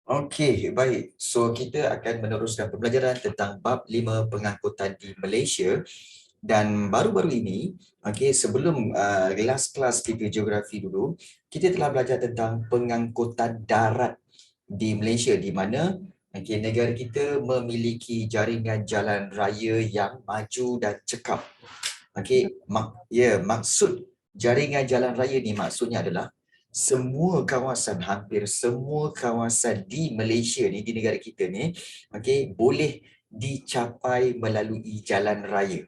Okey, baik. So kita akan meneruskan pembelajaran tentang bab 5 pengangkutan di Malaysia, dan baru-baru ini, okey, sebelum kelas-kelas kita geografi dulu, kita telah belajar tentang pengangkutan darat di Malaysia, di mana okey, negara kita memiliki jaringan jalan raya yang maju dan cekap. Okey, maksud jaringan jalan raya ni maksudnya adalah semua kawasan, hampir semua kawasan di Malaysia ni, di negara kita ni, okey, boleh dicapai melalui jalan raya.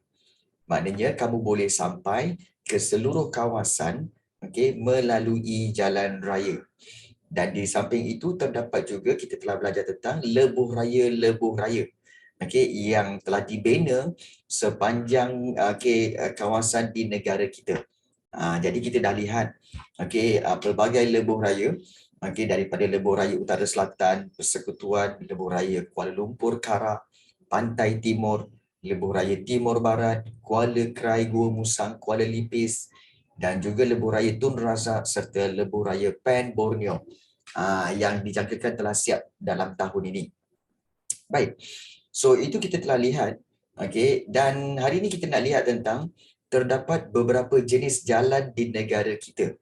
Maknanya kamu boleh sampai ke seluruh kawasan, okey, melalui jalan raya. Dan di samping itu terdapat juga, kita telah belajar tentang lebuh raya, okey, yang telah dibina sepanjang kawasan di negara kita. Jadi kita dah lihat okey, pelbagai lebuh raya, okey, daripada lebuh raya Utara Selatan, Persekutuan, lebuh raya Kuala Lumpur Karak, Pantai Timur, lebuh raya Timur Barat, Kuala Krai, Gua Musang, Kuala Lipis, dan juga lebuh raya Tun Razak serta lebuh raya Pen Borneo yang dijangkakan telah siap dalam tahun ini. Baik. So itu kita telah lihat, okey, dan hari ini kita nak lihat tentang terdapat beberapa jenis jalan di negara kita.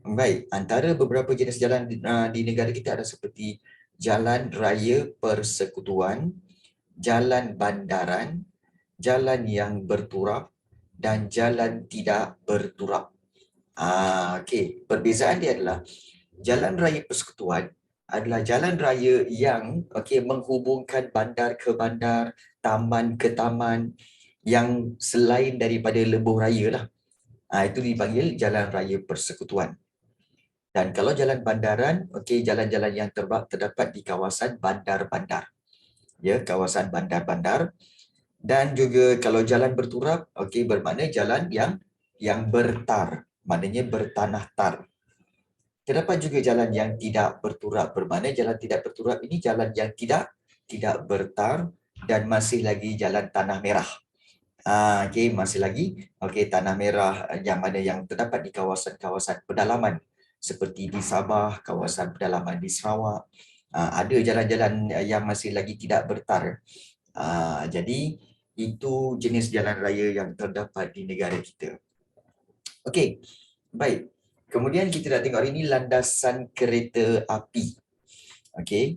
Baik, antara beberapa jenis jalan di negara kita ada seperti jalan raya persekutuan, jalan bandaran, jalan yang berturap dan jalan tidak berturap. Okey, perbezaan dia adalah jalan raya persekutuan adalah jalan raya yang menghubungkan bandar ke bandar, taman ke taman yang selain daripada lebuh raya lah. Itu dipanggil jalan raya persekutuan. Dan kalau jalan bandaran, jalan-jalan yang terdapat di kawasan bandar-bandar. Ya, kawasan bandar-bandar. Dan juga kalau jalan berturap, bermakna jalan yang bertar, maknanya bertanah tar. Terdapat juga jalan yang tidak berturap, bermakna jalan tidak berturap ini jalan yang tidak bertar dan masih lagi jalan tanah merah. Masih lagi tanah merah yang mana yang terdapat di kawasan-kawasan pedalaman seperti di Sabah, kawasan pedalaman di Sarawak. Ada jalan-jalan yang masih lagi tidak bertar. Jadi itu jenis jalan raya yang terdapat di negara kita. Okey, baik. Kemudian kita nak tengok hari ini landasan kereta api. Okey.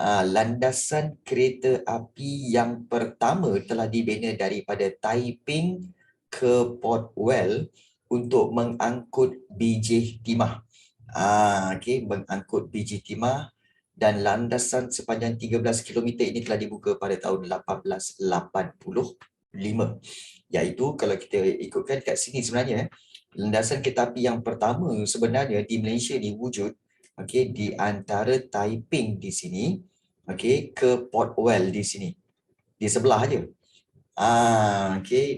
Landasan kereta api yang pertama telah dibina daripada Taiping ke Port Well untuk mengangkut biji timah. Mengangkut biji timah, dan landasan sepanjang 13 km ini telah dibuka pada tahun 1885. Iaitu kalau kita ikutkan kat sini sebenarnya, landasan kereta api yang pertama sebenarnya di Malaysia diwujud di antara Taiping di sini ke Port Well di sini. Di sebelah aja.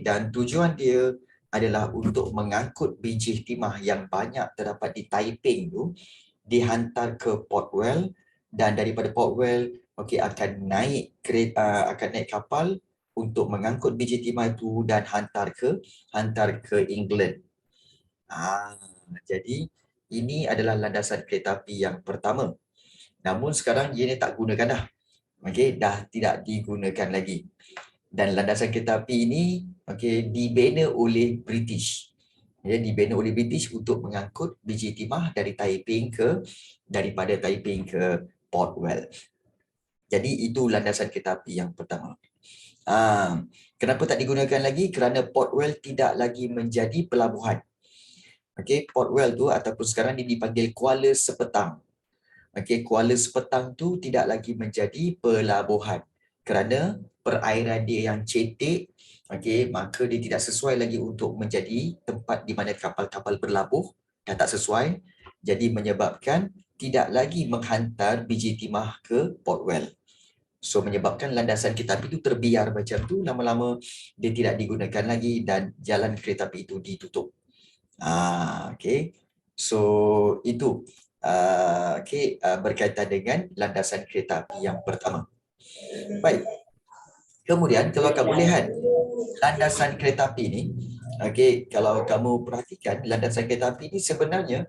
Dan tujuan dia adalah untuk mengangkut biji timah yang banyak terdapat di Taiping tu dihantar ke Port Well, dan daripada Port Well akan naik kapal untuk mengangkut biji timah itu dan hantar ke England. Jadi ini adalah landasan kereta api yang pertama. Namun sekarang ia tak gunakan dah. Dah tidak digunakan lagi. Dan landasan kereta api ini dibina oleh British. Dibina oleh British untuk mengangkut biji timah daripada Taiping ke Port Well. Jadi itu landasan kereta api yang pertama. Kenapa tak digunakan lagi? Kerana Port Well tidak lagi menjadi pelabuhan. Port Well tu ataupun sekarang ini dipanggil Kuala Sepetang. Kuala Sepetang tu tidak lagi menjadi pelabuhan kerana perairan dia yang cetek, maka dia tidak sesuai lagi untuk menjadi tempat di mana kapal-kapal berlabuh, dah tak sesuai, jadi menyebabkan tidak lagi menghantar biji timah ke Port Well. So menyebabkan landasan kereta api itu terbiar macam tu, lama-lama dia tidak digunakan lagi dan jalan kereta api itu ditutup. So itu berkaitan dengan landasan kereta api yang pertama. Baik. Kemudian kalau kamu lihat landasan kereta api ini, kalau kamu perhatikan landasan kereta api ini sebenarnya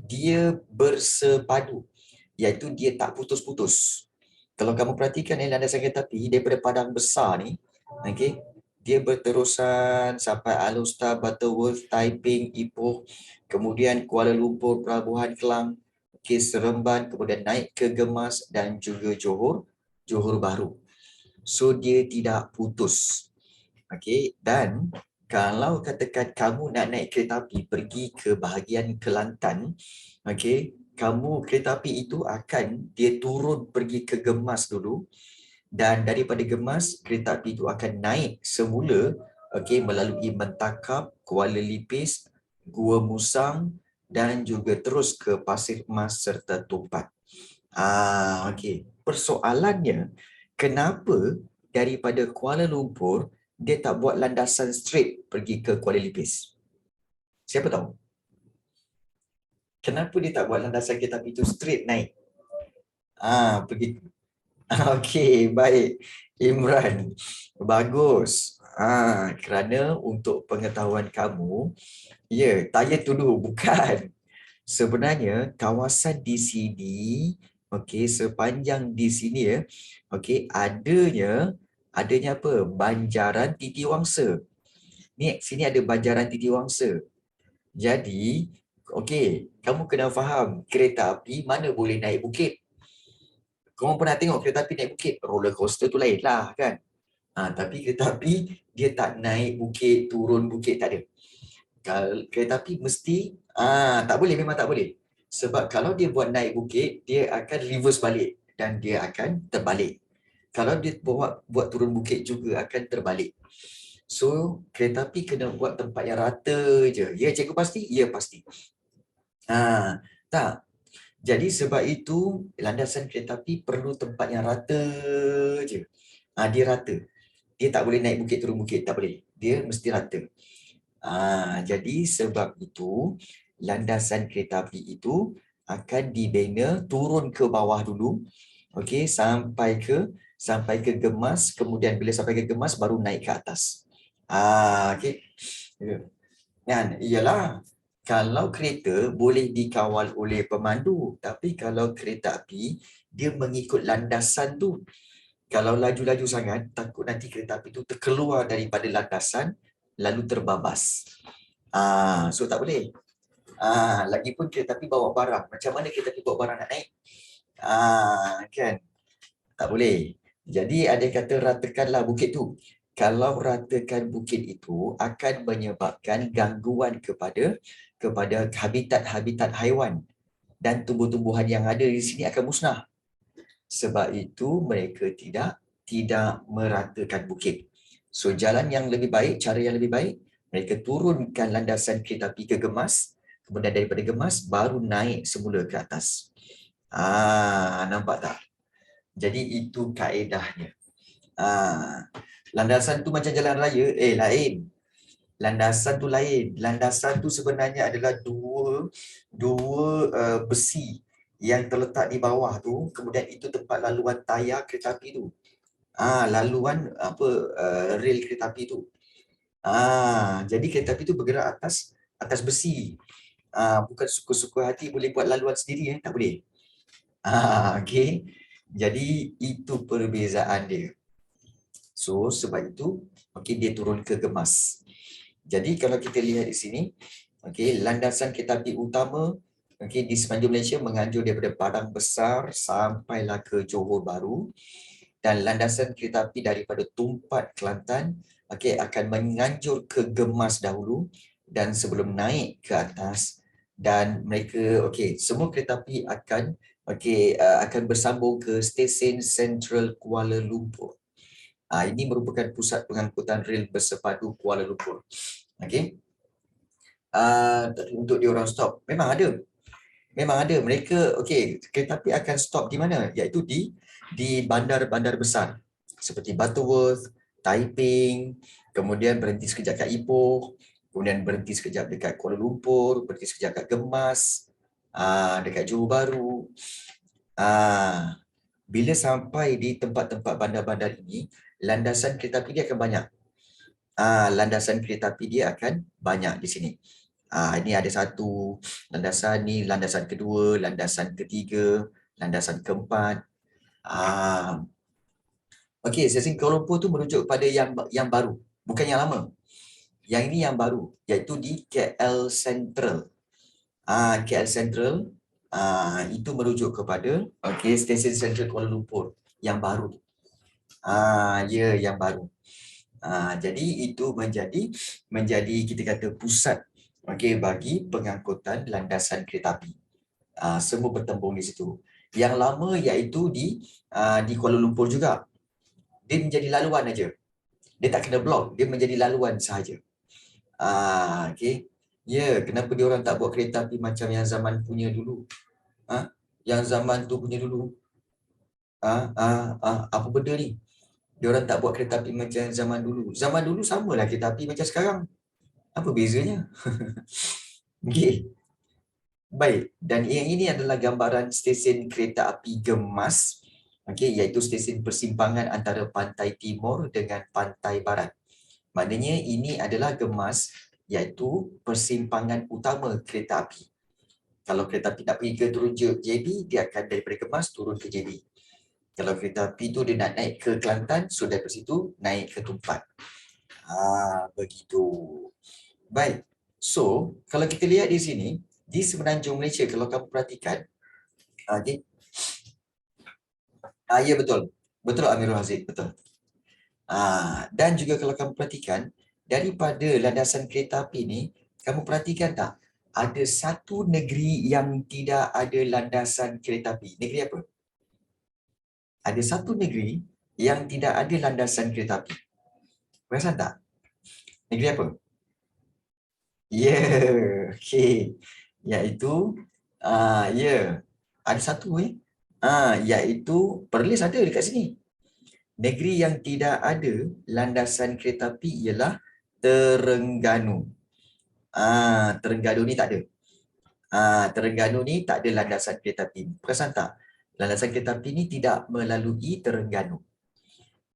dia bersepadu. iaitu dia tak putus-putus. Kalau kamu perhatikan landasan kereta api daripada Padang Besar ni, okey, dia berterusan sampai Alor, Butterworth, Taiping, Ipoh, kemudian Kuala Lumpur, Pelabuhan Kelang, okey, Seremban, kemudian naik ke Gemas dan juga Johor Bahru. So dia tidak putus. Okey, dan kalau katakan kamu nak naik kereta api pergi ke bahagian Kelantan, okey, kamu kereta api itu akan dia turun pergi ke Gemas dulu, dan daripada Gemas kereta api itu akan naik semula, okey, melalui Mentakap, Kuala Lipis, Gua Musang dan juga terus ke Pasir Mas serta Tumpat. Okey. Persoalannya, kenapa daripada Kuala Lumpur dia tak buat landasan straight pergi ke Kuala Lipis? Siapa tahu? Kenapa dia tak buat landasan kereta api itu straight naik? Pergi. Okey, baik. Imran. Bagus. Kerana untuk pengetahuan kamu, ya, tanya tuduh, bukan. Sebenarnya kawasan di sini, okey, sepanjang di sini ya, okey, adanya apa? Banjaran Titiwangsa. Ni sini ada Banjaran Titiwangsa. Jadi, okey, kamu kena faham kereta api mana boleh naik bukit. Kamu pernah tengok kereta api naik bukit? Roller coaster tu lain lah kan. Tapi kereta api dia tak naik bukit, turun bukit, tak ada. Kalau kereta api mesti tak boleh, memang tak boleh. Sebab kalau dia buat naik bukit, dia akan reverse balik dan dia akan terbalik. Kalau dia buat turun bukit juga akan terbalik. So, kereta api kena buat tempat yang rata je. Ya, cikgu pasti? Ya, pasti. Tak. Jadi sebab itu landasan kereta api perlu tempat yang rata je. Dia rata. Dia tak boleh naik bukit turun bukit, tak boleh. Dia mesti rata. Jadi sebab itu landasan kereta api itu akan dibina turun ke bawah dulu, okey, sampai ke Gemas, kemudian bila sampai ke Gemas baru naik ke atas. Okey. Kan, iyalah. Kalau kereta boleh dikawal oleh pemandu, tapi kalau kereta api dia mengikut landasan tu. Kalau laju-laju sangat, takut nanti kereta api tu terkeluar daripada landasan lalu terbabas. So tak boleh. Lagipun kereta api bawa barang. Macam mana kereta api bawa barang nak naik? Kan? Tak boleh. Jadi ada kata ratakanlah bukit tu. Kalau ratakan bukit itu akan menyebabkan gangguan kepada habitat haiwan dan tumbuh-tumbuhan yang ada di sini akan musnah. Sebab itu mereka tidak meratakan bukit. So jalan yang lebih baik, cara yang lebih baik, mereka turunkan landasan kereta api ke Gemas, kemudian daripada Gemas baru naik semula ke atas. Nampak tak? Jadi itu kaedahnya. Landasan tu macam jalan raya, lain. Landasan tu lain. Landasan tu sebenarnya adalah dua besi yang terletak di bawah tu, kemudian itu tempat laluan tayar kereta api tu. Laluan rel kereta api tu. Jadi kereta api tu bergerak atas besi. Bukan suka-suka hati boleh buat laluan sendiri, tak boleh. Okey. Jadi itu perbezaan dia. So sebab itu dia turun ke Gemas. Jadi kalau kita lihat di sini, landasan kereta api utama di sepanjang Malaysia menganjur daripada Padang Besar sampailah ke Johor Bahru, dan landasan kereta api daripada Tumpat Kelantan akan menganjur ke Gemas dahulu dan sebelum naik ke atas, dan mereka semua kereta api akan bersambung ke stesen Central Kuala Lumpur. Ini merupakan pusat pengangkutan rel bersepadu Kuala Lumpur. Untuk diorang stop, memang ada mereka. Kereta api akan stop di mana? Iaitu di bandar-bandar besar seperti Butterworth, Taiping, kemudian berhenti sekejap kat Ipoh, kemudian berhenti sekejap dekat Kuala Lumpur, berhenti sekejap kat Gemas, dekat Johor Bahru. Bila sampai di tempat-tempat bandar-bandar ini, landasan kereta api dia akan banyak. Landasan kereta api dia akan banyak di sini. Ini ada satu landasan, ni landasan kedua, landasan ketiga, landasan keempat. Okey, stesen Kuala Lumpur tu merujuk pada yang baru, bukan yang lama. Yang ini yang baru, iaitu di KL Central. KL Central itu merujuk kepada stesen Central Kuala Lumpur yang baru. Ya, yang baru. Jadi itu menjadi kita kata pusat bagi pengangkutan landasan kereta api. Semua bertembung di situ. Yang lama iaitu di Kuala Lumpur juga. Dia menjadi laluan aja. Dia tak kena blok, dia menjadi laluan sahaja. Ya, kenapa dia orang tak buat kereta api macam yang zaman punya dulu? Yang zaman tu punya dulu. Apa benda ni? Dia orang tak buat kereta api macam zaman dulu. Zaman dulu samalah kereta api macam sekarang. Apa bezanya? Okey. Baik, dan yang ini adalah gambaran stesen kereta api Gemas, iaitu stesen persimpangan antara pantai timur dengan pantai barat. Maknanya ini adalah Gemas, iaitu persimpangan utama kereta api. Kalau kereta api nak pergi ke turun JB, dia akan daripada Gemas turun ke JB. Kalau kereta api tu dia nak naik ke Kelantan, so dari situ naik ke Tumpat. Begitu. Baik. So, kalau kita lihat di sini, di semenanjung Malaysia, kalau kamu perhatikan, ya betul. Betul Amirul Haziq, betul. Dan juga kalau kamu perhatikan, daripada landasan kereta api ni, kamu perhatikan tak? Ada satu negeri yang tidak ada landasan kereta api. Negeri apa? Ada satu negeri yang tidak ada landasan kereta api. Perasan tak? Negeri apa? Ya, okey. Iaitu, ada satu iaitu Perlis ada dekat sini. Negeri yang tidak ada landasan kereta api ialah Terengganu. Terengganu ni tak ada. Terengganu ni tak ada landasan kereta api. Perasan tak? Landasan kereta api ni tidak melalui Terengganu.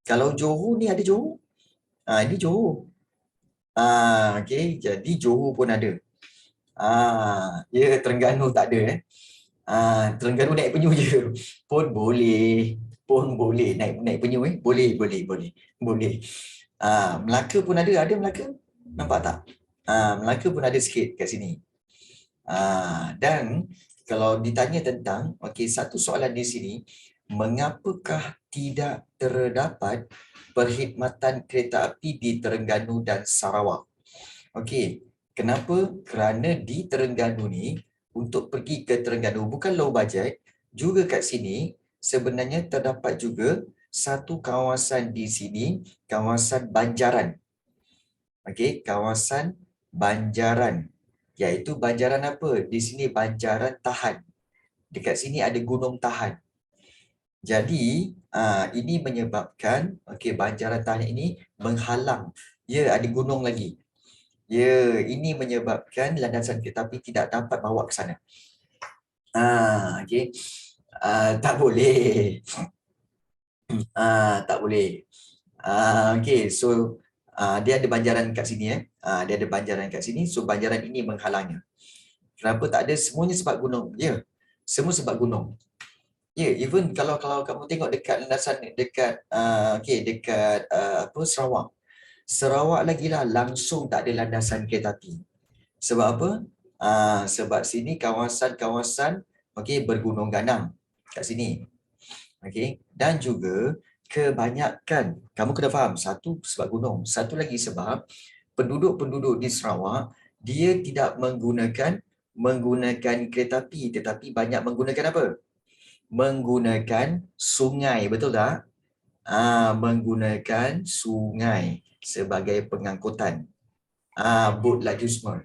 Kalau Johor ni ada Johor. Ini Johor. Okey, jadi Johor pun ada. Ya, Terengganu tak ada. Terengganu naik penyu je. Pun boleh. Naik penyu Boleh. Melaka pun ada Melaka. Nampak tak? Melaka pun ada sikit kat sini. Dan kalau ditanya tentang, satu soalan di sini, mengapakah tidak terdapat perkhidmatan kereta api di Terengganu dan Sarawak? Kenapa? Kerana di Terengganu ni, untuk pergi ke Terengganu bukan low budget, juga kat sini sebenarnya terdapat juga satu kawasan di sini, kawasan Banjaran. Kawasan Banjaran. Iaitu Banjaran apa? Di sini Banjaran Tahan. Dekat sini ada Gunung Tahan. Jadi, ini menyebabkan Banjaran Tahan ini menghalang. Ya, ada gunung lagi. Ya, ini menyebabkan landasan kereta api tidak dapat bawa ke sana. Tak boleh. Tak boleh. So dia ada banjaran kat sini Dia ada banjaran kat sini, so banjaran ini menghalangnya. Kenapa tak ada? Semuanya sebab gunung. Ya, semua sebab gunung. Ya, even kalau kamu tengok dekat landasan dekat Sarawak. Sarawak lagi lah langsung tak ada landasan kereta api. Sebab apa? Sebab sini kawasan-kawasan bergunung ganang kat sini. Dan juga kebanyakan, kamu kena faham, satu sebab gunung, satu lagi sebab penduduk-penduduk di Sarawak dia tidak menggunakan kereta api, tetapi banyak menggunakan apa? Menggunakan sungai, betul tak? Menggunakan sungai sebagai pengangkutan. Boat laju semua.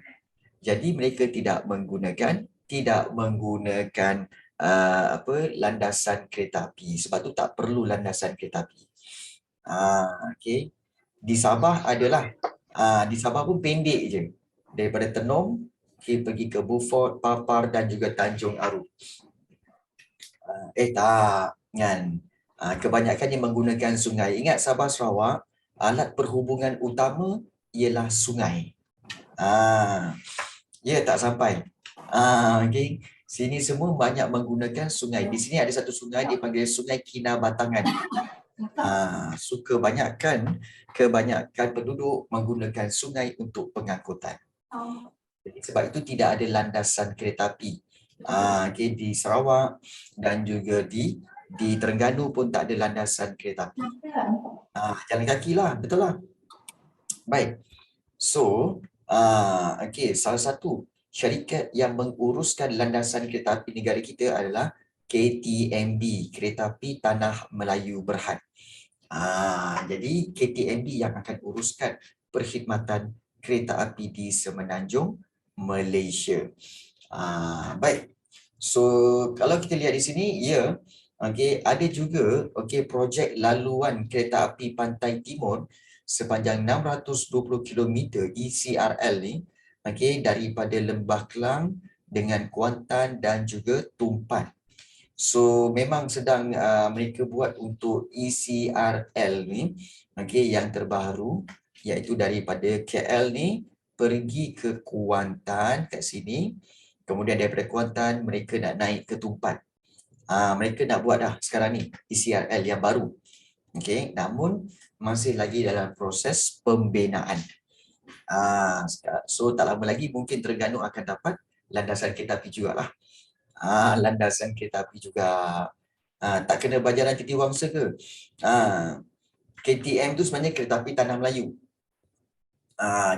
Jadi mereka tidak menggunakan landasan kereta api. Sebab tu tak perlu landasan kereta api. Di Sabah adalah. Di Sabah pun pendek je. Daripada Tenom pergi ke Beaufort, Papar dan juga Tanjung Aru. Tak kan. Kebanyakannya menggunakan sungai. Ingat Sabah Sarawak, alat perhubungan utama ialah sungai. Ya, tak sampai. Sini semua banyak menggunakan sungai. Di sini ada satu sungai dipanggil Sungai Kinabatangan. Suka kebanyakan penduduk menggunakan sungai untuk pengangkutan. Jadi sebab itu tidak ada landasan kereta api. Okay, di Sarawak dan juga di Terengganu pun tak ada landasan kereta api. Jalan kaki lah, betul lah. Baik. So, okay, salah satu syarikat yang menguruskan landasan kereta api negara kita adalah KTMB, Kereta Api Tanah Melayu Berhad. Jadi KTMB yang akan uruskan perkhidmatan kereta api di Semenanjung Malaysia. Baik. So kalau kita lihat di sini, ya, okay, ada juga projek laluan kereta api Pantai Timur sepanjang 620 km ECRL ni, daripada Lembah Kelang dengan Kuantan dan juga Tumpan. So memang sedang mereka buat untuk ECRL ni, yang terbaru, iaitu daripada KL ni pergi ke Kuantan kat sini. Kemudian daripada Kuantan mereka nak naik ke Tumpan. Mereka nak buat dah sekarang ni ECRL yang baru. Namun masih lagi dalam proses pembinaan. So tak lama lagi mungkin Terengganu akan dapat landasan kereta api jugalah. Landasan kereta api juga. Tak kena bajaran Titiwangsa ke? KTM tu sebenarnya kereta api Tanah Melayu.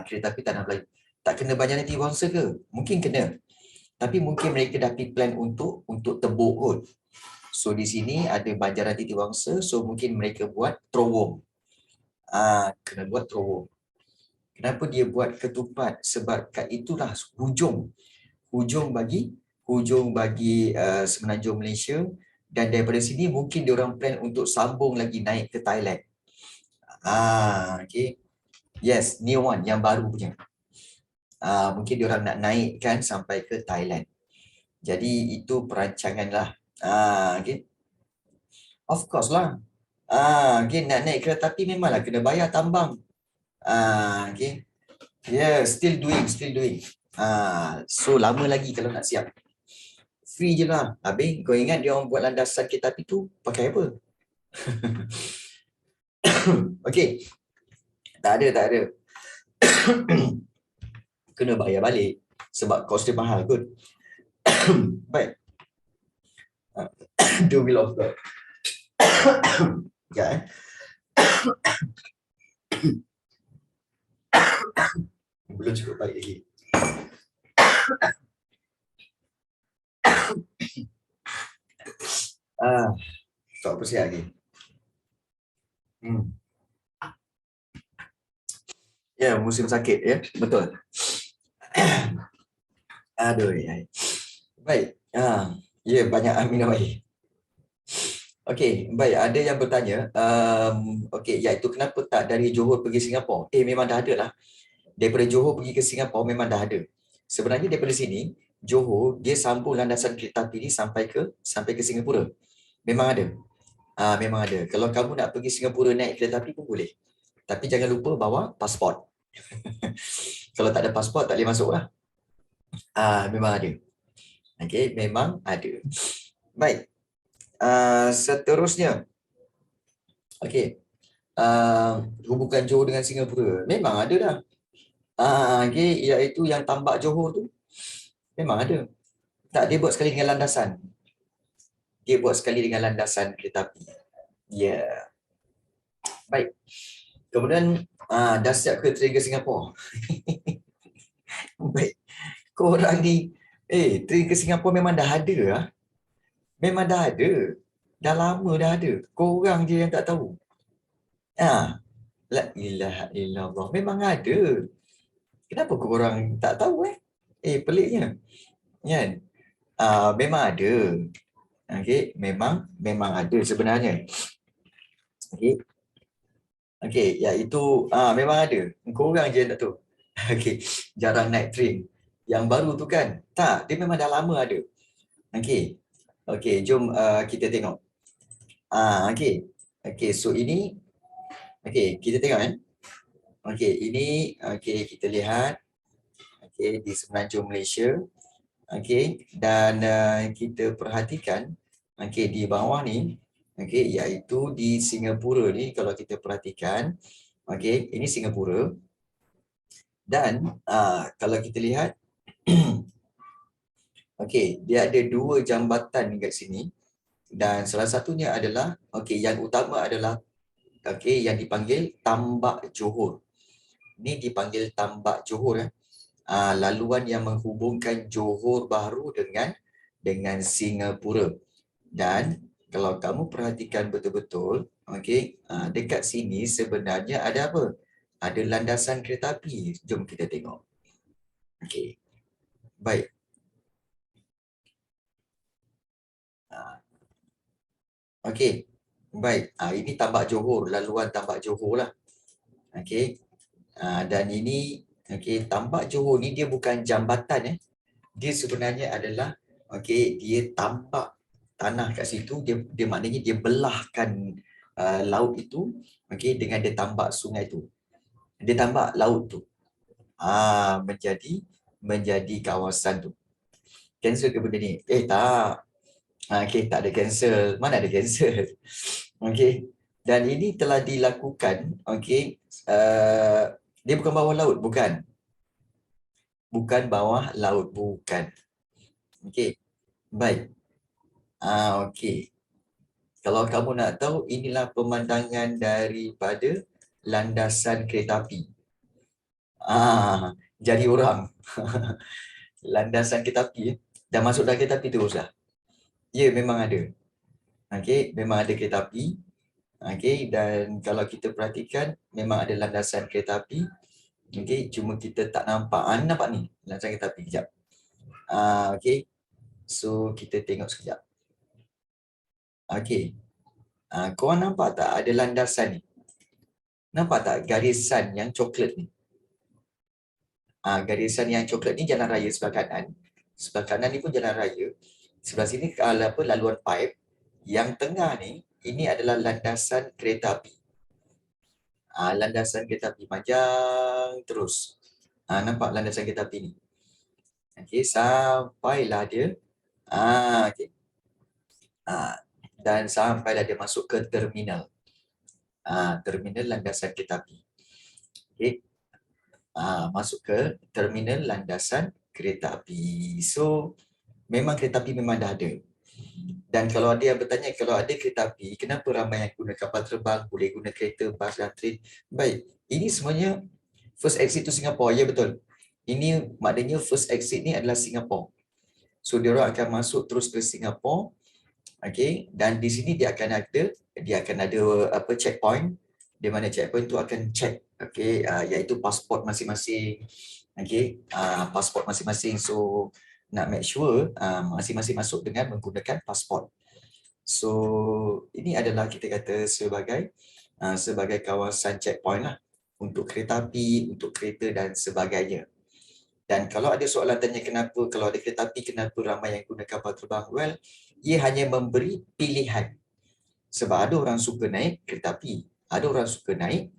Kereta api Tanah Melayu. Tak kena bajaran Titiwangsa ke? Mungkin kena. Tapi mungkin mereka dah plan untuk tebuk kot. So di sini ada bajaran Titiwangsa, so mungkin mereka buat terowong. Kena buat terowong. Kenapa dia buat ketupat? Sebab kat itulah hujung bagi Semenanjung Malaysia, dan daripada sini mungkin dia orang plan untuk sambung lagi naik ke Thailand. Okay. Yes, new one yang baru punya. Mungkin dia orang nak naikkan sampai ke Thailand. Jadi itu perancangan lah. Okay. Of course lah. Okay, nak naik kereta api memanglah kena bayar tambang. Okay. Yeah, still doing. So lama lagi kalau nak siap. Free je lah. Habis kau ingat dia orang buat landasan kereta api tu pakai apa? Okay. Tak ada. Kena bayar balik sebab kos dia mahal kot. Baik. The will of God. Ya. Belum cukup baik lagi. Tak apa sihat lagi. Ya, musim sakit ya, betul. Aduh, ya. Baik. Ya, banyak minum air. Okey, baik. Ada yang bertanya, iaitu kenapa tak dari Johor pergi Singapura? Memang dah ada lah. Daripada Johor pergi ke Singapura memang dah ada. Sebenarnya daripada sini, Johor dia sambung landasan kereta api ni sampai ke Singapura. Memang ada. Memang ada. Kalau kamu nak pergi Singapura naik kereta api pun boleh. Tapi jangan lupa bawa pasport. Kalau tak ada pasport tak boleh masuk lah. Memang ada. Okey, memang ada. Baik. Seterusnya. Okey. Hubungan Johor dengan Singapura memang ada dah. Okay, iaitu yang tambak Johor tu memang ada. Tak, dia buat sekali dengan landasan. Dia buat sekali dengan landasan kereta api. Ya. Yeah. Baik. Kemudian dah siap ke train ke Singapura? Baik. Korang ni train ke Singapura memang dah ada lah. Memang dah ada. Dah lama dah ada. Korang je yang tak tahu. La ilaha illallah. Memang ada. Kenapa korang tak tahu peliknya. Kan? Memang ada. Okey, memang ada sebenarnya. Okey, iaitu memang ada. Korang je tak tahu. Okey, jarang naik train. Yang baru tu kan? Tak, dia memang dah lama ada. Okey. Okey, jom kita tengok. Okey, so ini kita tengok kan. Okey, ini kita lihat. Okey, di Semenanjung Malaysia. Okey, dan kita perhatikan okey di bawah ni, okey, iaitu di Singapura ni kalau kita perhatikan, okey, ini Singapura dan kalau kita lihat okey, dia ada dua jambatan dekat sini dan salah satunya adalah okey yang utama adalah okey yang dipanggil Tambak Johor. Ni dipanggil Tambak Johor laluan yang menghubungkan Johor Bahru dengan Singapura. Dan kalau kamu perhatikan betul-betul, okey, dekat sini sebenarnya ada apa? Ada landasan kereta api. Jom kita tengok. Okey. Baik. Okey. Baik. Ini Tambak Johor, laluan Tambak Johor lah. Okey. Dan ini okey, Tambak Johor ni dia bukan jambatan Dia sebenarnya adalah okey, dia tambak tanah kat situ, dia maknanya dia belahkan laut itu okey dengan dia tambak sungai tu. Dia tambak laut tu. Menjadi kawasan tu. Cancel ke benda ni? Tak. Okey, tak ada cancel. Mana ada cancel? Okey. Dan ini telah dilakukan okey, dia bukan bawah laut, bukan. Bukan bawah laut, bukan. Okey. Baik. Okey. Kalau kamu nak tahu, inilah pemandangan daripada landasan kereta api. Jadi orang. Landasan kereta api. Dah masuk dalam kereta api teruslah. Ya, memang ada. Okey, memang ada kereta api. Okey, dan kalau kita perhatikan, memang ada landasan kereta api. Okey, cuma kita tak nampak. Nampak ni, landasan kereta api. Sekejap. Okey, so kita tengok sekejap. Okey, korang nampak tak ada landasan ni? Nampak tak garisan yang coklat ni? Garisan yang coklat ni jalan raya sebelah kanan. Sebelah kanan ni pun jalan raya. Sebelah sini laluan pipe. Yang tengah ni, ini adalah landasan kereta api. Landasan kereta api panjang terus. Nampak landasan kereta api ni? Okey, sampailah dia. Okey. Dan sampailah dia masuk ke terminal. Terminal landasan kereta api. Okey. Masuk ke terminal landasan kereta api. So, memang kereta api memang dah ada. Dan kalau ada yang bertanya, kalau ada kereta api, kenapa ramai yang guna kapal terbang, boleh guna kereta, bas dan train? Baik, ini semuanya first exit to Singapore. Ya, betul. Ini maknanya first exit ni adalah Singapore. So, dia orang akan masuk terus ke Singapore. Okay, dan di sini dia akan ada checkpoint, di mana checkpoint tu akan check iaitu pasport masing-masing. Pasport masing-masing. So nak make sure masing-masing masuk dengan menggunakan pasport. So ini adalah kita kata sebagai kawasan checkpoint lah untuk kereta api, untuk kereta dan sebagainya. Dan kalau ada soalan tanya kenapa kalau ada kereta api kenapa ramai yang guna kapal terbang? Well, ia hanya memberi pilihan. Sebab ada orang suka naik kereta api, ada orang suka naik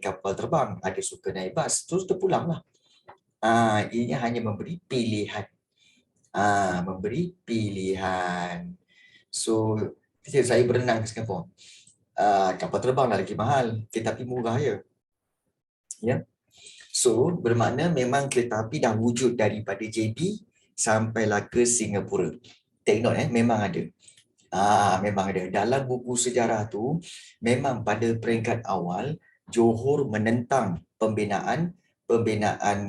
kapal terbang, ada suka naik bas, terus terpulanglah. Ini hanya memberi pilihan. Memberi pilihan. So, saya berenang ke Singapura. Kapal terbang lah lagi mahal, kereta api murah je. Ya. So, bermakna memang kereta api dah wujud daripada JB sampailah ke Singapura. Take note memang ada. Memang ada. Dalam buku sejarah tu, memang pada peringkat awal, Johor menentang pembinaan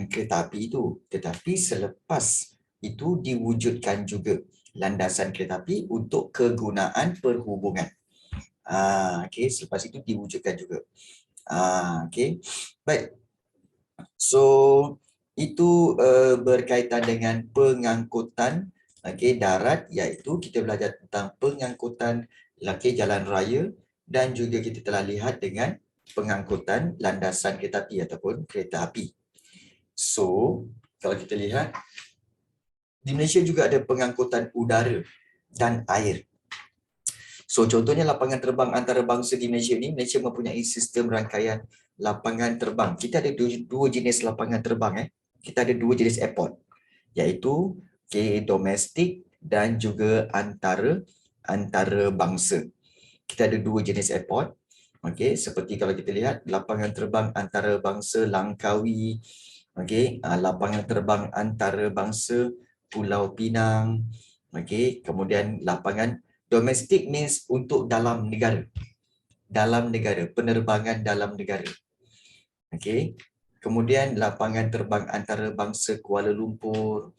kereta api itu. Tetapi selepas itu diwujudkan juga landasan kereta api untuk kegunaan perhubungan. Selepas itu diwujudkan juga. Baik. So, itu berkaitan dengan pengangkutan darat, iaitu kita belajar tentang pengangkutan jalan raya dan juga kita telah lihat dengan pengangkutan landasan kereta api ataupun kereta api. So, kalau kita lihat, di Malaysia juga ada pengangkutan udara dan air. So, contohnya lapangan terbang antarabangsa di Malaysia ni, Malaysia mempunyai sistem rangkaian lapangan terbang. Kita ada dua jenis lapangan terbang. Kita ada dua jenis airport. iaitu domestik dan juga antarabangsa. Kita ada dua jenis airport. Seperti kalau kita lihat lapangan terbang antarabangsa Langkawi, lapangan terbang antarabangsa Pulau Pinang, kemudian lapangan domestik means untuk dalam negara, penerbangan dalam negara. Kemudian lapangan terbang antarabangsa Kuala Lumpur,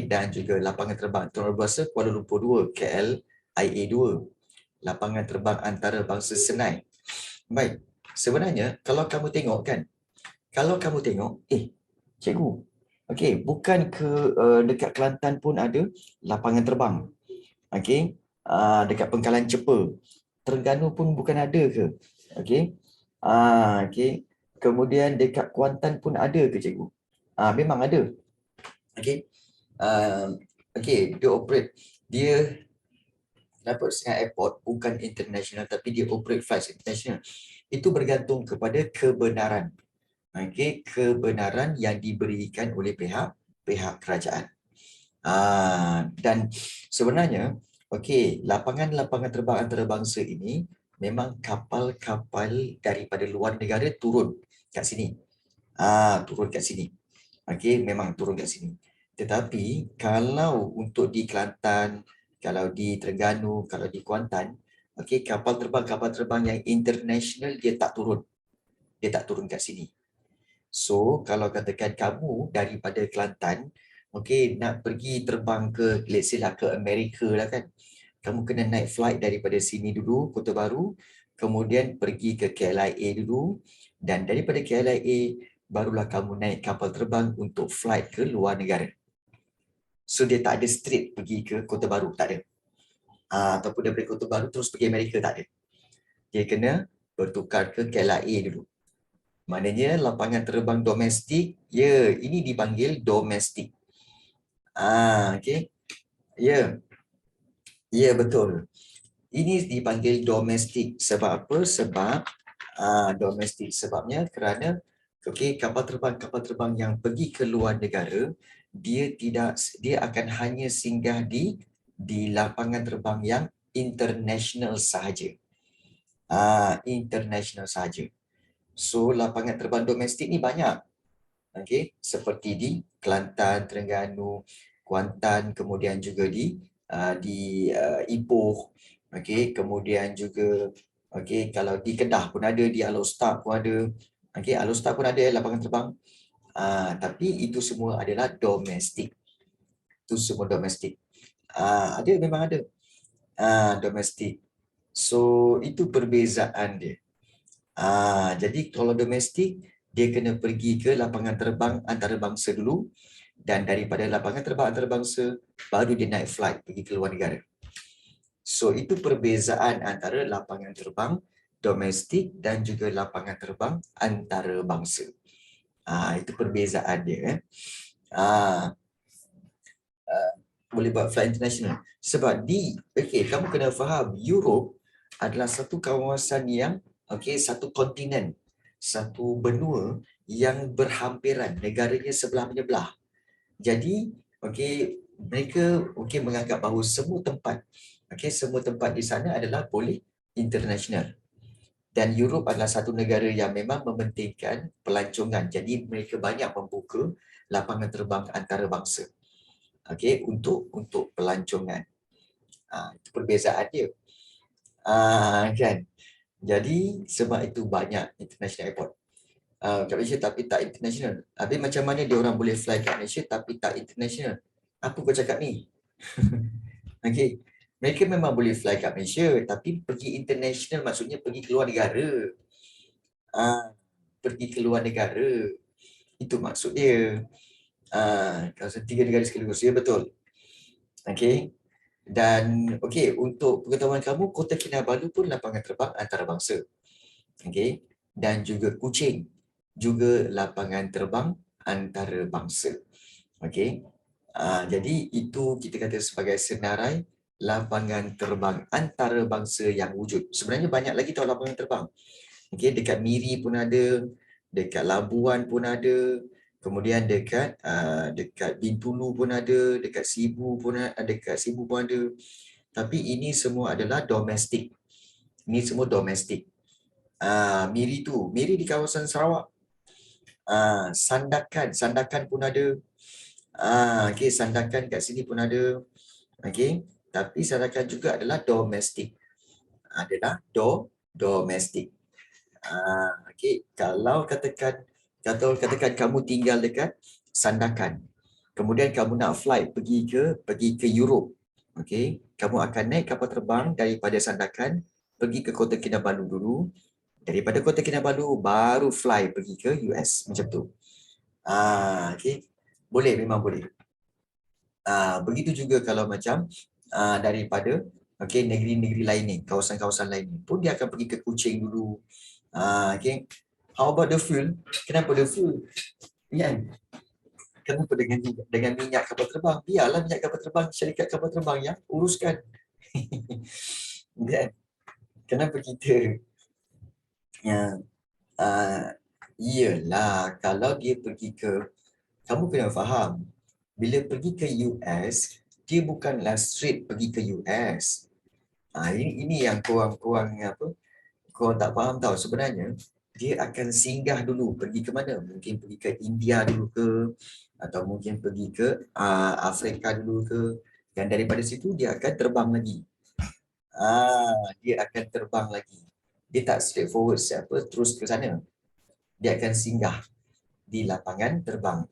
dan juga lapangan terbang antarabangsa Kuala Lumpur 2, KLIA 2, lapangan terbang antarabangsa Senai. Baik, sebenarnya kalau kamu tengok kan, cikgu, bukan ke dekat Kelantan pun ada lapangan terbang. Dekat Pengkalan Cepa, Terengganu pun bukan ada ke? Kemudian dekat Kuantan pun ada ke, cikgu? Memang ada. Dia operate, dia dapat Shanghai Airport bukan international tapi dia operate flights international. Itu bergantung kepada kebenaran. Kebenaran yang diberikan oleh pihak kerajaan. Dan sebenarnya lapangan-lapangan terbang antarabangsa ini memang kapal-kapal daripada luar negara turun kat sini. Turun kat sini. Memang turun kat sini. Tetapi kalau untuk di Kelantan, kalau di Terengganu, kalau di Kuantan, kapal terbang yang international dia tak turun. Dia tak turun kat sini. So, kalau katakan kamu daripada Kelantan, nak pergi terbang ke, let's say lah, ke Amerika lah kan. Kamu kena naik flight daripada sini dulu, Kota Baru, kemudian pergi ke KLIA dulu, dan daripada KLIA, barulah kamu naik kapal terbang untuk flight ke luar negara. So, dia tak ada straight pergi ke Kota Baru, tak ada. Ataupun daripada Kota Baru terus pergi Amerika, tak ada. Dia kena bertukar ke KLIA dulu. Maknanya lapangan terbang domestik, ini dipanggil domestik. Ya, betul. Ini dipanggil domestik. Sebab apa? Sebab domestik. Sebabnya kerana kapal terbang yang pergi ke luar negara, dia akan hanya singgah di lapangan terbang yang international sahaja. International sahaja. So, lapangan terbang domestik ni banyak. Seperti di Kelantan, Terengganu, Kuantan, kemudian juga di Ipoh, kemudian juga kalau di Kedah pun ada, di Alor-Setar pun ada. Alor-Setar pun ada lapangan terbang. Tapi itu semua adalah domestik. Itu semua domestik. Ada, memang ada. Domestik. So, itu perbezaan dia. Jadi kalau domestik, dia kena pergi ke lapangan terbang antarabangsa dulu, dan daripada lapangan terbang antarabangsa, baru dia naik flight pergi ke luar negara. So, itu perbezaan antara lapangan terbang domestik dan juga lapangan terbang antarabangsa. Itu perbezaan dia. Boleh buat flight international. Sebab kamu kena faham, Europe adalah satu kawasan yang satu kontinen, satu benua yang berhampiran, negaranya sebelah menyebelah. Jadi, mereka menganggap bahawa semua tempat di sana adalah boleh international. Dan Europe adalah satu negara yang memang mementingkan pelancongan. Jadi, mereka banyak membuka lapangan terbang antarabangsa. Untuk pelancongan. Itu perbezaan dia. Kan? Jadi sebab itu banyak international airport kat Malaysia tapi tak international. Habis macam mana dia orang boleh fly kat Malaysia tapi tak international? Apa kau cakap ni? Mereka memang boleh fly kat Malaysia tapi pergi international maksudnya pergi keluar negara. Pergi keluar negara. Itu maksud dia. Kawasan 3 negara sekaligus. Ya, betul. Dan untuk pengetahuan kamu, Kota Kinabalu pun lapangan terbang antarabangsa. Dan juga Kuching juga lapangan terbang antarabangsa. Jadi itu kita kata sebagai senarai lapangan terbang antarabangsa yang wujud. Sebenarnya banyak lagi tahu lapangan terbang. Dekat Miri pun ada, dekat Labuan pun ada, Kemudian dekat Bintulu pun ada, dekat Sibu pun ada. Tapi ini semua adalah domestik. Ini semua domestik. Miri di kawasan Sarawak. Sandakan pun ada. Okey, Sandakan kat sini pun ada. Okey, tapi Sandakan juga adalah domestik. Domestik. Okey, kalau katakan kamu tinggal dekat Sandakan, kemudian kamu nak flight pergi ke Europe, okey, kamu akan naik kapal terbang daripada Sandakan pergi ke Kota Kinabalu dulu, daripada Kota Kinabalu baru fly pergi ke US, macam tu. Okey, boleh, memang boleh. Begitu juga kalau macam daripada negeri-negeri lain ni, kawasan-kawasan lain ni pun dia akan pergi ke Kuching dulu. Okay. How about the fuel? Kenapa the fuel? Kan? Kenapa dengan minyak kapal terbang? Biarlah minyak kapal terbang, syarikat kapal terbang yang uruskan. Kan? Kenapa kita? Iyalah, kalau dia pergi kamu kena faham, bila pergi ke US, dia bukanlah straight pergi ke US. Ini yang korang tak faham tau. Sebenarnya, dia akan singgah dulu. Pergi ke mana? Mungkin pergi ke India dulu ke, atau mungkin pergi ke Afrika dulu ke. Dan daripada situ, dia akan terbang lagi. Dia akan terbang lagi. Dia tak straightforward terus ke sana. Dia akan singgah di lapangan terbang.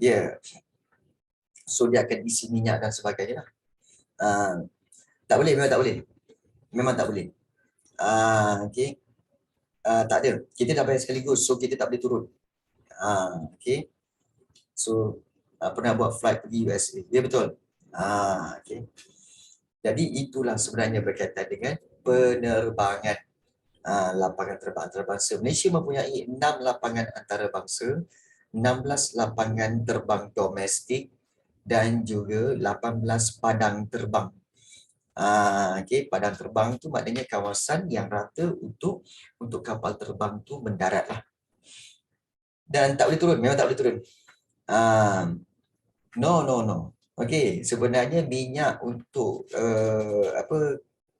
So, dia akan isi minyak dan sebagainya. Tak boleh, memang tak boleh. Memang tak boleh. Okay. Tak ada. Kita dah bayar sekaligus, so kita tak boleh turun. Okay. So, pernah buat flight pergi USA. Ya, betul. Okay. Jadi, itulah sebenarnya berkaitan dengan penerbangan lapangan terbang antarabangsa. Malaysia mempunyai 6 lapangan antarabangsa, 16 lapangan terbang domestik dan juga 18 padang terbang. Okay, padang terbang tu maknanya kawasan yang rata untuk kapal terbang tu mendarat lah. Dan tak boleh turun, memang tak boleh turun. No. Okay, sebenarnya minyak untuk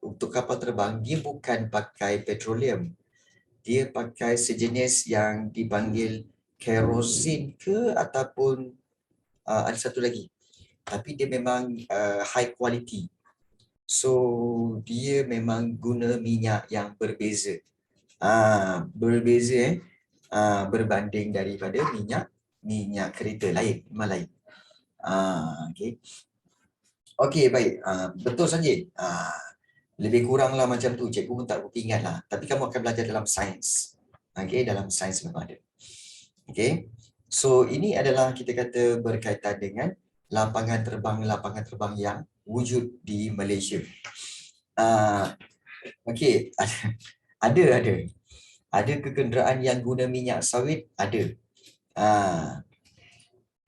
untuk kapal terbang dia bukan pakai petroleum. Dia pakai sejenis yang dipanggil kerosin ke ataupun ada satu lagi. Tapi dia memang high quality. So dia memang guna minyak yang berbeza. Berbanding daripada minyak kereta lain, memang lain. Okey, baik. Betul Sanjay. Lebih kuranglah macam tu. Cikgu pun tak ingat lah. Tapi kamu akan belajar dalam sains. Okey, dalam sains memang ada. Okey. So ini adalah kita kata berkaitan dengan lapangan terbang yang wujud di Malaysia. Okey, ada kenderaan yang guna minyak sawit? Ada.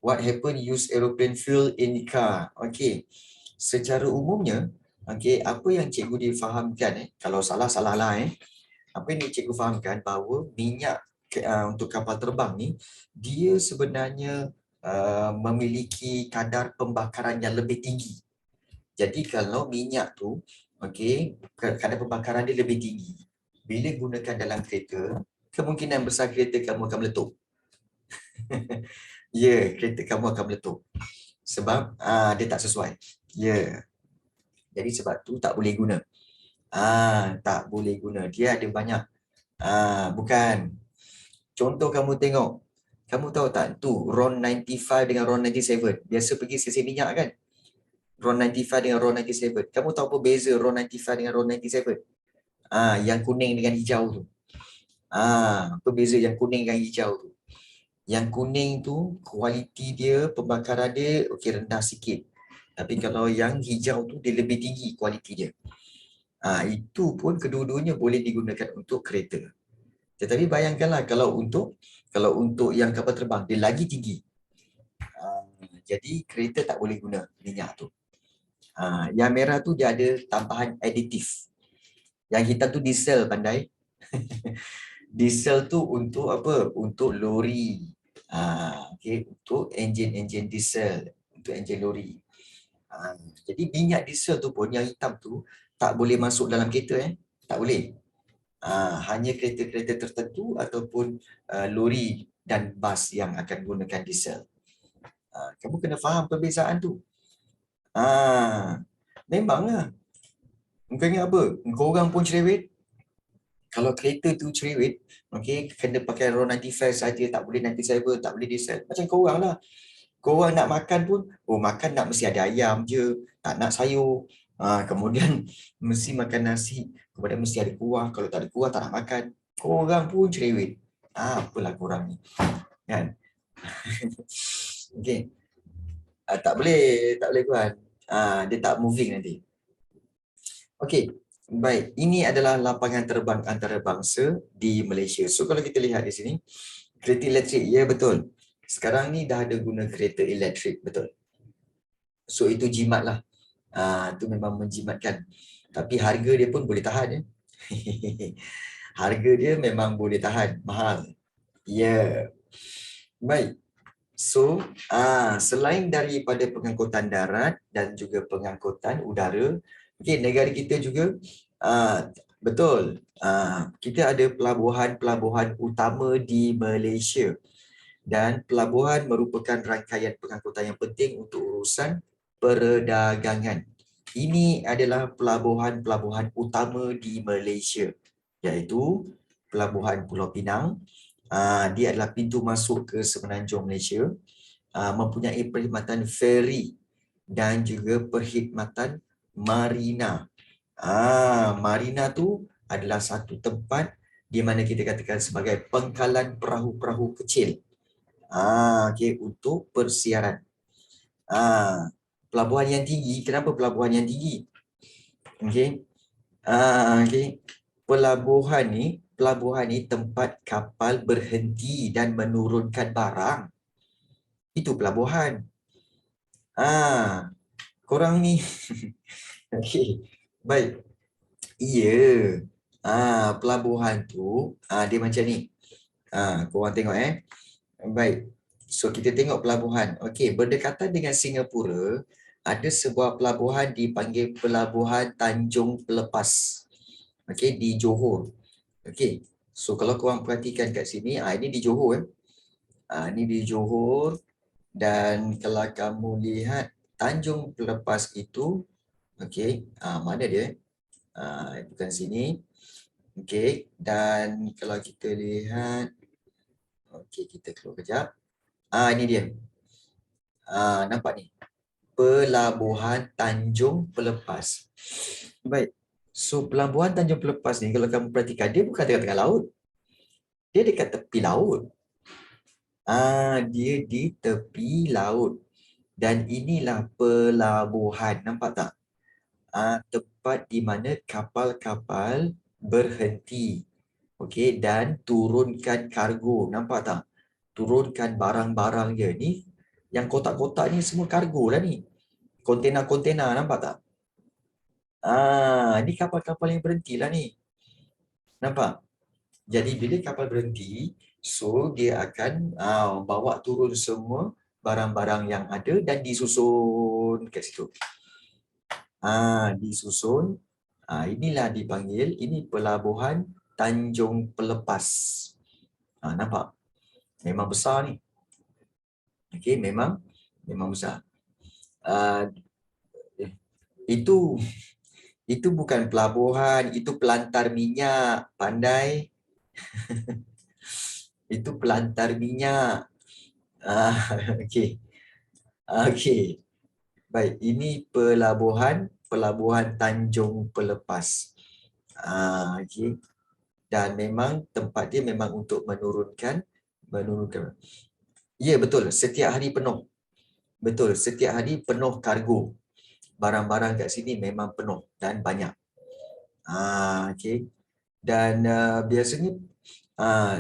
What happen use aeroplane fuel in car? Okey. Secara umumnya, apa yang cikgu difahamkan kalau salah lah apa yang cikgu fahamkan bahawa minyak untuk kapal terbang ni dia sebenarnya memiliki kadar pembakaran yang lebih tinggi. Jadi kalau minyak tu kadar pembakaran dia lebih tinggi. Bila gunakan dalam kereta, kemungkinan besar kereta kamu akan meletup. Kereta kamu akan meletup. Sebab dia tak sesuai. Jadi sebab tu tak boleh guna. Tak boleh guna. Dia ada banyak. Bukan. Contoh kamu tengok. Kamu tahu tak tu RON 95 dengan RON 97. Biasa pergi stesen minyak kan? RON 95 dengan RON 97. Kamu tahu apa beza RON 95 dengan RON 97? Yang kuning dengan hijau tu. Apa beza yang kuning dengan hijau tu? Yang kuning tu kualiti dia, pembakaran dia rendah sikit. Tapi kalau yang hijau tu dia lebih tinggi kualiti dia. Itu pun kedua-duanya boleh digunakan untuk kereta. Tetapi bayangkanlah kalau untuk yang kapal terbang dia lagi tinggi. Jadi kereta tak boleh guna minyak tu. Yang merah tu dia ada tambahan aditif. Yang hitam tu diesel, pandai. Diesel tu untuk apa? Untuk lori. Okey, untuk enjin diesel, untuk enjin lori. Jadi minyak diesel tu pun yang hitam tu tak boleh masuk dalam kereta tak boleh. Hanya kereta-kereta tertentu ataupun lori dan bas yang akan gunakan diesel. Kamu kena faham perbezaan tu. Memanglah. Kau ingat apa? Kau orang pun cerewet. Kalau kereta tu cerewet, okey, kena pakai RON 95 saja, tak boleh 97, tak boleh diesel. Macam kau orang lah. Kau orang nak makan pun, makan nak mesti ada ayam je, tak nak sayur. Kemudian mesti makan nasi, kemudian mesti ada kuah. Kalau tak ada kuah, tak nak makan. Kau orang pun cerewet. Apalah korang ni. Kan? Okey. Tak boleh Tuan. Dia tak moving nanti. Okey. Baik, ini adalah lapangan terbang antarabangsa di Malaysia. So kalau kita lihat di sini, kereta elektrik, ya betul. Sekarang ni dah ada guna kereta elektrik, betul. So itu jimat lah. Itu memang menjimatkan. Tapi harga dia pun boleh tahan. Harga dia memang boleh tahan. Mahal. Ya. Baik. So, selain daripada pengangkutan darat dan juga pengangkutan udara, negara kita juga, betul, kita ada pelabuhan-pelabuhan utama di Malaysia. Dan pelabuhan merupakan rangkaian pengangkutan yang penting untuk urusan perdagangan. Ini adalah pelabuhan-pelabuhan utama di Malaysia, iaitu Pelabuhan Pulau Pinang. Dia adalah pintu masuk ke semenanjung Malaysia, mempunyai perkhidmatan feri dan juga perkhidmatan marina. Marina tu adalah satu tempat di mana kita katakan sebagai pangkalan perahu-perahu kecil. Untuk persiaran. Pelabuhan yang tinggi, kenapa pelabuhan yang tinggi? Pelabuhan ni tempat kapal berhenti dan menurunkan barang. Itu pelabuhan. Korang ni. Okey. Baik. Ya. Pelabuhan tu dia macam ni. Korang tengok Baik. So kita tengok pelabuhan. Okey, berdekatan dengan Singapura, ada sebuah pelabuhan dipanggil Pelabuhan Tanjung Pelepas. Okey, di Johor. Okey. So kalau korang perhatikan kat sini, ini di Johor ini di Johor, dan kalau kamu lihat Tanjung Pelepas itu, okey, mana dia? Bukan sini. Okey, dan kalau kita lihat, okey, kita keluar kejap. Ini dia. Nampak ni? Pelabuhan Tanjung Pelepas. Baik. So, Pelabuhan Tanjung Pelepas ni, kalau kamu perhatikan, dia bukan tengah-tengah laut. Dia dekat tepi laut. Dia di tepi laut. Dan inilah pelabuhan. Nampak tak? Tempat di mana kapal-kapal berhenti. Okey, dan turunkan kargo. Nampak tak? Turunkan barang-barang dia ni. Yang kotak-kotak ni semua kargo lah ni. Kontena-kontena, nampak tak? Ni kapal-kapal yang berhenti lah ni. Nampak? Jadi bila kapal berhenti, so dia akan bawa turun semua barang-barang yang ada dan disusun kat situ. Disusun. Inilah dipanggil, ini Pelabuhan Tanjung Pelepas. Nampak? Memang besar ni. Okey, memang besar. Itu bukan pelabuhan, itu pelantar minyak. Pandai. Itu pelantar minyak. Okey. Okey. Baik, ini Pelabuhan Tanjung Pelepas. Okey. Dan memang tempat dia memang untuk menurunkan. Ya, betul. Setiap hari penuh. Betul, setiap hari penuh kargo. Barang-barang kat sini memang penuh dan banyak. Okey. Dan biasanya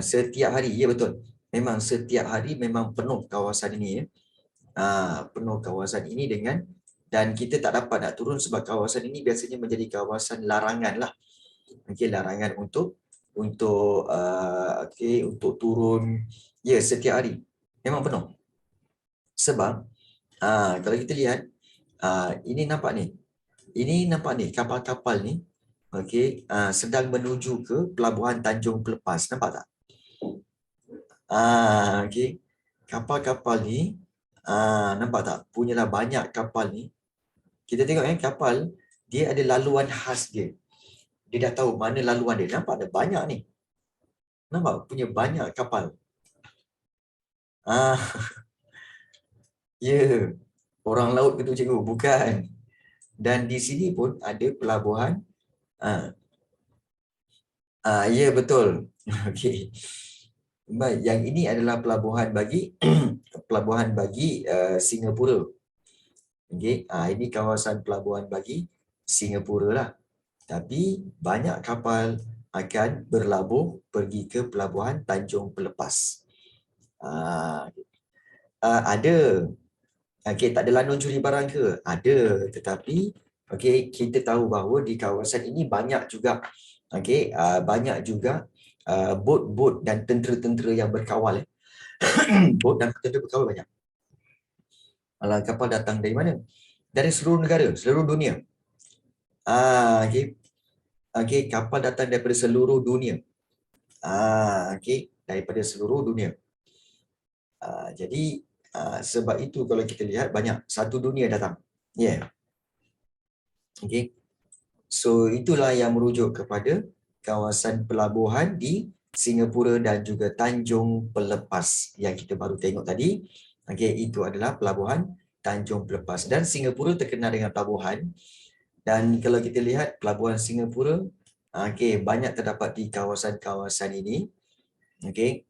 setiap hari, ya betul. Memang setiap hari memang penuh kawasan ini. Penuh kawasan ini dengan, dan kita tak dapat nak turun sebab kawasan ini biasanya menjadi kawasan larangan lah. Okey, larangan untuk turun. Ya, setiap hari. Memang penuh. Sebab kalau kita lihat ini nampak ni. Ini nampak ni kapal-kapal ni okey sedang menuju ke pelabuhan Tanjung Pelepas. Nampak tak? Okey. Kapal-kapal ni nampak tak? Punyalah banyak kapal ni. Kita tengok kapal dia ada laluan khas dia. Dia dah tahu mana laluan dia. Nampak ada banyak ni. Nampak punya banyak kapal. Ya. Orang laut ke tu cikgu? Bukan. Dan di sini pun ada pelabuhan. Ya betul. Okey. Baik, yang ini adalah pelabuhan bagi pelabuhan bagi Singapura. Okey, ini kawasan pelabuhan bagi Singapura lah. Tapi banyak kapal akan berlabuh pergi ke pelabuhan Tanjung Pelepas. Ada. Okey, tak ada lanun curi barang ke? Ada, tetapi okey, kita tahu bahawa di kawasan ini banyak juga banyak juga bot-bot dan tentera-tentera yang berkawal. Bot dan tentera berkawal banyak. Kapal datang dari mana? Dari seluruh negara, seluruh dunia. Okey, kapal datang daripada seluruh dunia. Okey, daripada seluruh dunia. Jadi sebab itu kalau kita lihat banyak satu dunia datang. Ya. Okey. So itulah yang merujuk kepada kawasan pelabuhan di Singapura dan juga Tanjung Pelepas yang kita baru tengok tadi. Okey, itu adalah pelabuhan Tanjung Pelepas dan Singapura terkenal dengan pelabuhan. Dan kalau kita lihat pelabuhan Singapura okey banyak terdapat di kawasan-kawasan ini. Okey.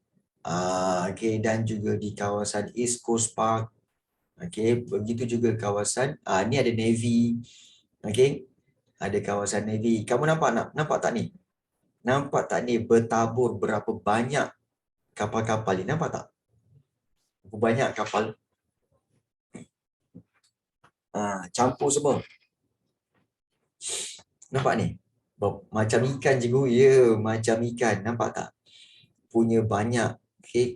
Okey, dan juga di kawasan East Coast Park. Okey, begitu juga kawasan ni ada Navy. Okey. Ada kawasan Navy. Kamu nampak tak ni? Nampak tak ni bertabur berapa banyak kapal-kapal ni? Nampak tak? Berapa banyak kapal? Campur semua. Nampak ni? Macam ikan cikgu. Ya, macam ikan. Nampak tak? Punya banyak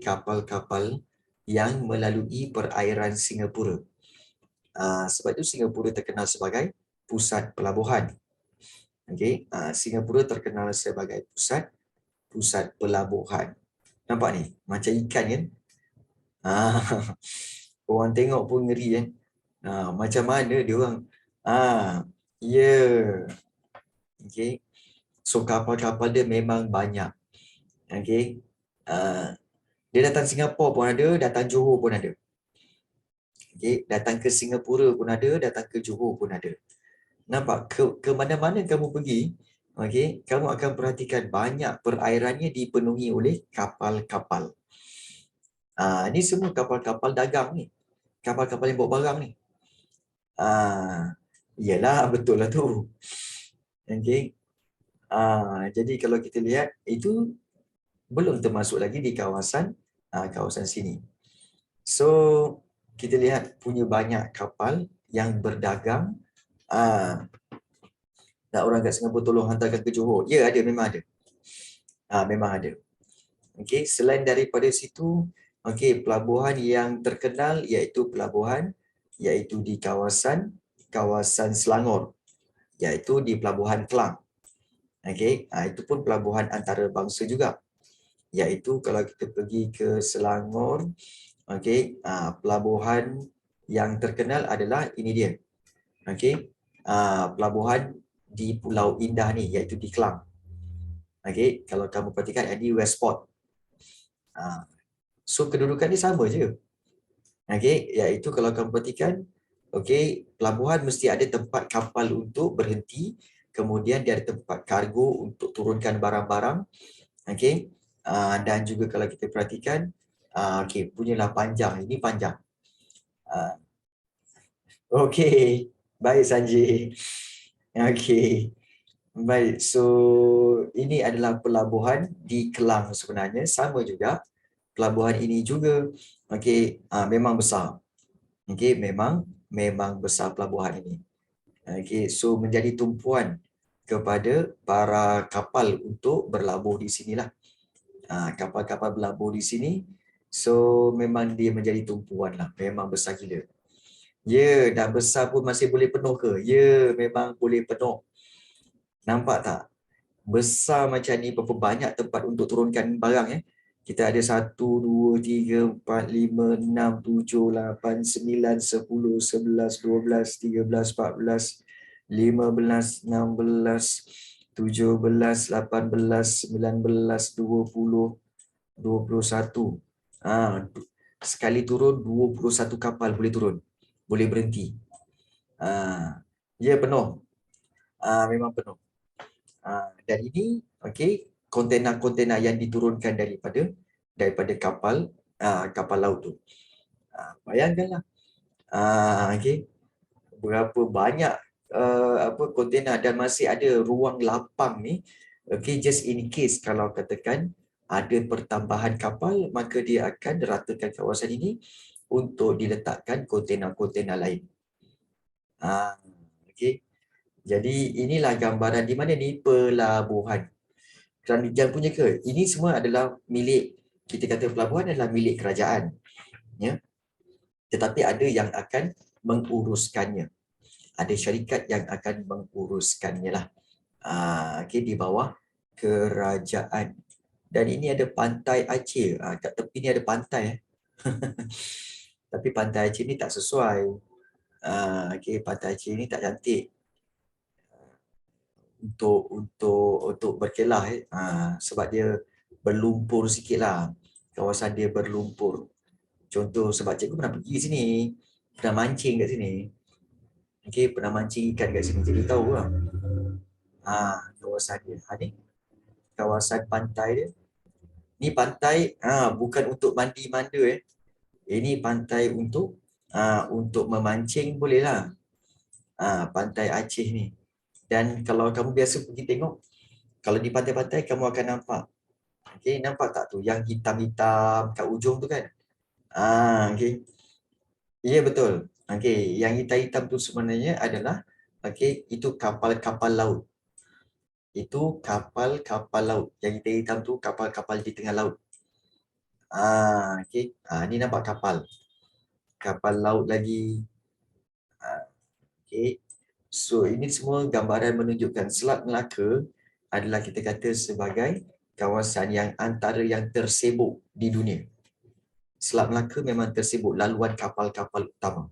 kapal-kapal yang melalui perairan Singapura. Sebab itu Singapura terkenal sebagai pusat pelabuhan. Okey, Singapura terkenal sebagai pusat pelabuhan. Nampak ni? Macam ikan kan? Orang tengok pun ngeri kan? Macam mana dia orang? Ya. Okey. So kapal-kapal dia memang banyak. Okey. Dia datang Singapura pun ada, datang Johor pun ada. Okey, datang ke Singapura pun ada, datang ke Johor pun ada. Nampak ke mana-mana kamu pergi, okey, kamu akan perhatikan banyak perairannya dipenuhi oleh kapal-kapal. Ni semua kapal-kapal dagang ni. Kapal-kapal yang bawa barang ni. Iyalah, betul lah tu. Okey. Jadi kalau kita lihat itu belum termasuk lagi di kawasan sini. So kita lihat punya banyak kapal yang berdagang. Nak orang kat Singapura tolong hantarkan ke Johor. Ya, ada, memang ada. Memang ada. Okey, selain daripada situ, okey, pelabuhan yang terkenal iaitu di kawasan Selangor, iaitu di Pelabuhan Klang. Okey, itu pun pelabuhan antarabangsa juga. Iaitu kalau kita pergi ke Selangor, okey, pelabuhan yang terkenal adalah ini dia. Okey, pelabuhan di Pulau Indah ni iaitu di Klang. Okey, kalau kamu perhatikan di Westport. So kedudukan ni sama je. Okey, iaitu kalau kamu perhatikan, okey, pelabuhan mesti ada tempat kapal untuk berhenti, kemudian dia ada tempat kargo untuk turunkan barang-barang. Okey. Dan juga kalau kita perhatikan, okey, punyalah panjang. Ini panjang. Okey. Baik Sanji. Okey. Baik, so ini adalah pelabuhan di Kelang sebenarnya. Sama juga. Pelabuhan ini juga okey, memang besar. Okey, memang besar pelabuhan ini. Okey, so menjadi tumpuan kepada para kapal untuk berlabuh di sinilah. Kapal-kapal berlabuh di sini So memang dia menjadi tumpuan lah, memang besar gila. Ya, dah besar pun masih boleh penuh ke? Ya, memang boleh penuh. Nampak tak? Besar macam ni, berapa banyak tempat untuk turunkan barang ya. Kita ada 1, 2, 3, 4, 5, 6, 7, 8, 9, 10, 11, 12, 13, 14, 15, 16, 17, 18, 19, 20, 21. Sekali turun 21 kapal boleh turun. Boleh berhenti. Ya penuh. Memang penuh. Dan ini kontena-kontena yang diturunkan daripada kapal kapal laut tu. Bayangkanlah. Berapa banyak kontena dan masih ada ruang lapang ni. Just in case kalau katakan ada pertambahan kapal, maka dia akan ratakan kawasan ini untuk diletakkan kontena-kontena lain. Jadi inilah gambaran di mana ni pelabuhan. Kerajaan punya ke? Ini semua adalah milik, kita kata pelabuhan adalah milik kerajaan. Ya. Tetapi ada yang akan menguruskannya. Ada syarikat yang akan menguruskannya lah. Di bawah kerajaan. Dan ini ada pantai Aceh. Kat tepi ni ada pantai. Tapi pantai Aceh ni tak sesuai. Pantai Aceh ni tak cantik untuk berkelah sebab dia berlumpur sikit lah. Kawasan dia berlumpur. Contoh sebab cikgu pernah pergi sini, pernah mancing kat sini. Pernah mancing ikan kat sini, jadi tahu lah. Kawasan dia. Ni kawasan pantai dia. Ni pantai bukan untuk mandi-manda Ini pantai untuk memancing boleh lah. Pantai Aceh ni. Dan kalau kamu biasa pergi tengok, kalau di pantai-pantai kamu akan nampak. Nampak tak tu yang hitam-hitam kat ujung tu kan? Ya betul. Yang hitam-hitam tu sebenarnya adalah itu kapal-kapal laut. Itu kapal-kapal laut. Yang hitam-hitam tu kapal-kapal di tengah laut. Ni nampak kapal. Kapal laut lagi. So ini semua gambaran menunjukkan Selat Melaka adalah kita kata sebagai kawasan yang antara yang tersibuk di dunia. Selat Melaka memang tersibuk laluan kapal-kapal utama.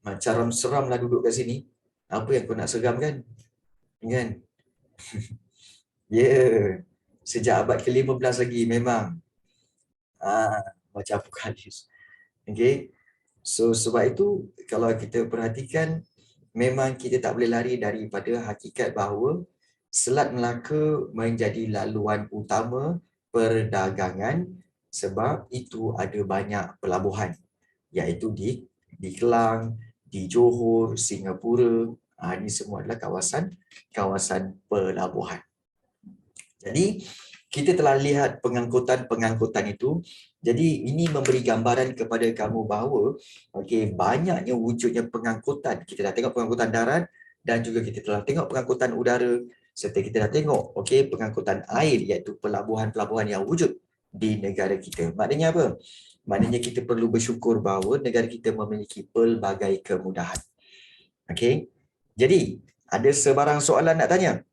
Macam seram lah duduk kat sini. Apa yang kau nak seram kan? Kan? Ya. Sejak abad ke-15 lagi memang. Macam apokalis. So sebab itu kalau kita perhatikan, memang kita tak boleh lari daripada hakikat bahawa Selat Melaka menjadi laluan utama perdagangan sebab itu ada banyak pelabuhan, iaitu di Kelang, di Johor, Singapura. Ini semua adalah kawasan pelabuhan. Jadi kita telah lihat pengangkutan itu. Jadi ini memberi gambaran kepada kamu bahawa banyaknya wujudnya pengangkutan. Kita dah tengok pengangkutan darat dan juga kita telah tengok pengangkutan udara, serta kita dah tengok pengangkutan air, iaitu pelabuhan-pelabuhan yang wujud di negara kita. Maknanya apa? Maknanya kita perlu bersyukur bahawa negara kita memiliki pelbagai kemudahan. Jadi ada sebarang soalan nak tanya?